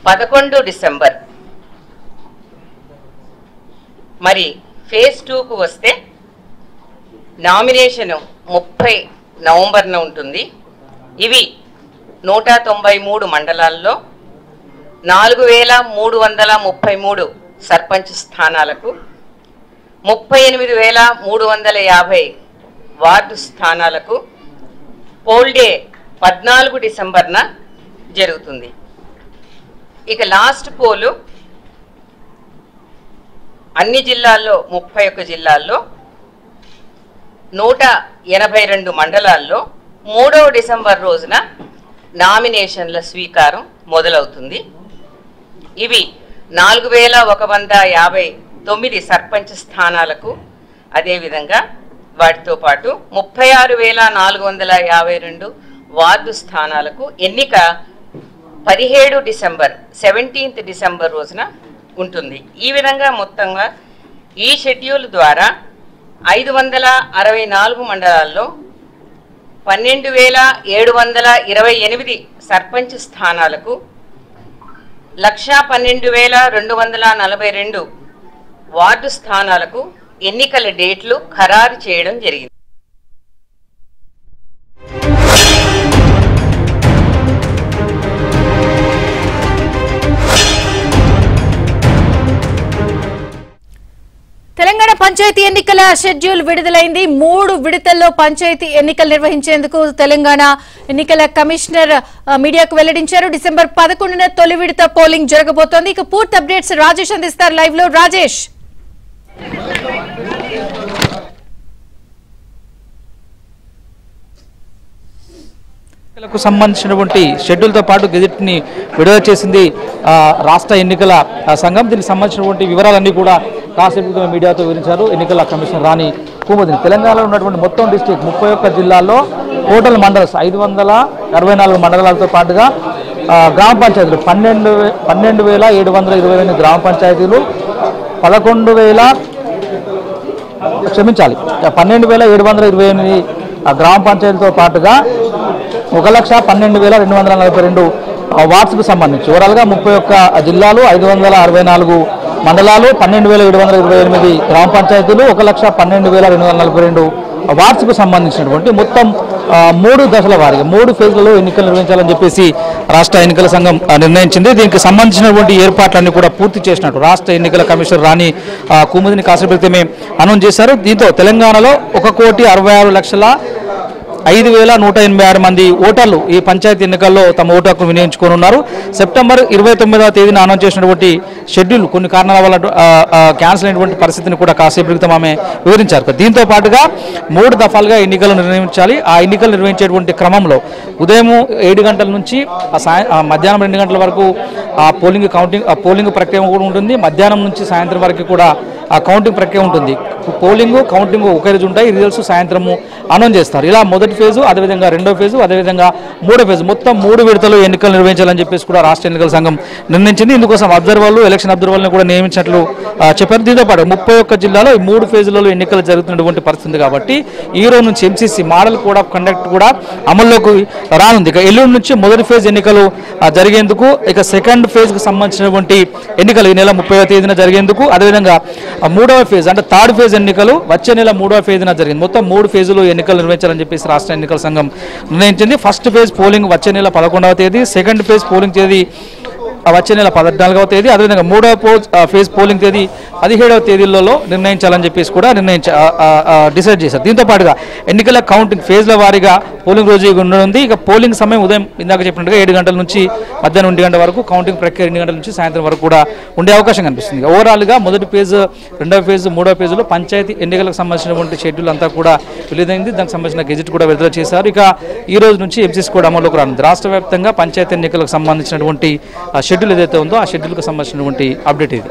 11 December. మరి phase 2కు వస్తే nomination 30 నవంబర్న ఉంటుంది. ఇవి 193 మండలాల్లో 4333 సర్పంచ్ స్థానాలకు, 38,350 వార్డు స్థానాలకు పోల్ డే 14 డిసెంబర్న జరుగుతుంది. ఇక లాస్ట్ పోలు అన్ని జిల్లాల్లో 31 జిల్లాల్లో 182 మండలాల్లో 3వ డిసెంబర్ రోజున నామినేషన్ల స్వీకారం మొదలవుతుంది. ఇవి 4159 సర్పంచ్ స్థానాలకు, అదేవిధంగా వాటితో పాటు 36,452 వార్డు స్థానాలకు ఎన్నిక 17 డిసెంబర్ 17th డిసెంబర్ రోజున ఉంటుంది. ఈ విధంగా మొత్తంగా ఈ షెడ్యూల్ ద్వారా 564 మండలాల్లో 12,728 సర్పంచ్ స్థానాలకు, 112,242 వార్డు స్థానాలకు ఎన్నికల డేట్లు ఖరారు చేయడం జరిగింది. తెలంగాణ పంచాయతీ ఎన్నికల షెడ్యూల్ విడుదలైంది. 3 విడతల్లో పంచాయతీ ఎన్నికలు నిర్వహించేందుకు తెలంగాణ ఎన్నికల కమిషనర్ మీడియాకు వెల్లడించారు. డిసెంబర్ 11న తొలి విడత పోలింగ్ జరగబోతోంది. ఇక పూర్తి అప్డేట్స్ రాజేష్ అందిస్తారు లైవ్ లో. రాజేష్, ఎన్నికలకు సంబంధించినటువంటి షెడ్యూల్తో పాటు గెజెట్ని విడుదల చేసింది రాష్ట్ర ఎన్నికల సంఘం. దీనికి సంబంధించినటువంటి వివరాలన్నీ కూడా కాసేపు మీడియాతో వివరించారు ఎన్నికల కమిషనర్ రాణి కుముదిని. తెలంగాణలో ఉన్నటువంటి మొత్తం డిస్ట్రిక్ట్ 31 జిల్లాల్లో టోటల్ మండల్స్ 564 మండలాలతో పాటుగా గ్రామ పంచాయతీలు 12,728 గ్రామ పంచాయతీలు, 12,728 గ్రామ పంచాయతీలతో పాటుగా 1,12,242 వార్డ్స్కు సంబంధించి ఓవరాల్గా 31 జిల్లాలు, 564 మండలాలు, 12,728 గ్రామ పంచాయతీలు, 1,12,242 వార్డ్స్కు సంబంధించినటువంటి మొత్తం 3 దశల వారీగా 3 ఫేజ్లలో ఎన్నికలు నిర్వహించాలని చెప్పేసి రాష్ట్ర ఎన్నికల సంఘం నిర్ణయించింది. దీనికి సంబంధించినటువంటి ఏర్పాట్లన్నీ కూడా పూర్తి చేసినట్టు రాష్ట్ర ఎన్నికల కమిషనర్ రాణి కుముదిని కాసేపు క్రితమే అనౌన్స్ చేశారు. దీంతో తెలంగాణలో 1,66,5,186 మంది ఓటర్లు ఈ పంచాయతీ ఎన్నికల్లో తమ ఓటు హక్కును వినియోగించుకోనున్నారు. సెప్టెంబర్ 29వ తేదీన అనౌన్స్ చేసినటువంటి షెడ్యూల్ కొన్ని కారణాల వల్ల క్యాన్సిల్ అయినటువంటి పరిస్థితిని కూడా కాసేపు క్రితం ఆమె వివరించారు. దీంతో పాటుగా 3 దఫాలుగా ఎన్నికలు నిర్వహించాలి. ఆ ఎన్నికలు నిర్వహించేటువంటి క్రమంలో ఉదయం 7 గంటల నుంచి మధ్యాహ్నం 2 గంటల వరకు పోలింగ్ ప్రక్రియ కూడా ఉంటుంది. మధ్యాహ్నం నుంచి సాయంత్రం వరకు కూడా కౌంటింగ్ ప్రక్రియ ఉంటుంది. కౌంటింగ్ ఒకే రోజు ఉంటాయి. రిజల్ట్స్ సాయంత్రము అనౌన్స్ చేస్తారు. ఇలా మొదటి ఫేజు, అదేవిధంగా రెండో ఫేజు, అదేవిధంగా మూడో ఫేజు, మొత్తం 3 విడతలు ఎన్నికలు నిర్వహించాలని చెప్పేసి కూడా రాష్ట్ర ఎన్నికల సంఘం నిర్ణయించింది. ఇందుకోసం ఎలక్షన్ అబ్జర్వర్లను కూడా నియమించినట్లు చెప్పారు. దీంతో పాటు 31 జిల్లాలో ఈ 3 ఫేజులలో ఎన్నికలు జరుగుతున్నటువంటి పరిస్థితి కాబట్టి ఈ రోజు నుంచి MCC model code of conduct కూడా అమల్లోకి రానుంది. ఇక ఎల్లుండి నుంచి మొదటి ఫేజ్ ఎన్నికలు జరిగేందుకు, ఇక సెకండ్ ఫేజ్కి సంబంధించినటువంటి ఎన్నికలు ఈ నెల 30వ తేదీన జరిగేందుకు, అదేవిధంగా 3వ ఫేజ్ అంటే థర్డ్ ఫేజ్ ఎన్నికలు వచ్చే నెల 3వ ఫేజ్న జరిగింది. మొత్తం 3 ఫేజులు ఎన్నికలు నిర్వహించాలని చెప్పేసి రాష్ట్ర ఎన్నికల సంఘం నిర్ణయించింది. ఫస్ట్ ఫేజ్ పోలింగ్ వచ్చే నెల 11వ తేదీ, సెకండ్ ఫేజ్ పోలింగ్ తేదీ వచ్చే నెల 14వ తేదీ, అదేవిధంగా 3వ ఫేజ్ పోలింగ్ తేదీ 17వ తేదీలలో నిర్ణయించాలని చెప్పేసి కూడా డిసైడ్ చేశారు. దీంతో పాటుగా ఎన్నికల కౌంటింగ్ ఫేజ్ల వారీగా పోలింగ్ రోజు ఉండనుంది. ఇక పోలింగ్ సమయం ఉదయం ఇందాక చెప్పినట్టుగా 7 గంటల నుంచి మధ్యాహ్నం 1 గంట వరకు, కౌంటింగ్ ప్రక్రియ 2 గంటల నుంచి సాయంత్రం వరకు కూడా ఉండే అవకాశం కనిపిస్తుంది. ఓవరాల్గా మొదటి ఫేజ్, రెండవ ఫేజ్, మూడవ ఫేజ్లో పంచాయతీ ఎన్నికలకు సంబంధించినటువంటి షెడ్యూల్ అంతా కూడా విడుదలైంది. దానికి సంబంధించిన గెజెట్ కూడా విడుదల చేశారు. ఇక ఈ రోజు నుంచి ఎంసీసీ కూడా అమల్లోకి రానుంది. రాష్ట్ర వ్యాప్తంగా పంచాయతీ ఎన్నికలకు సంబంధించినటువంటి షెడ్యూల్ ఏదైతే ఉందో ఆ షెడ్యూల్కి సంబంధించినటువంటి అప్డేట్ ఇది.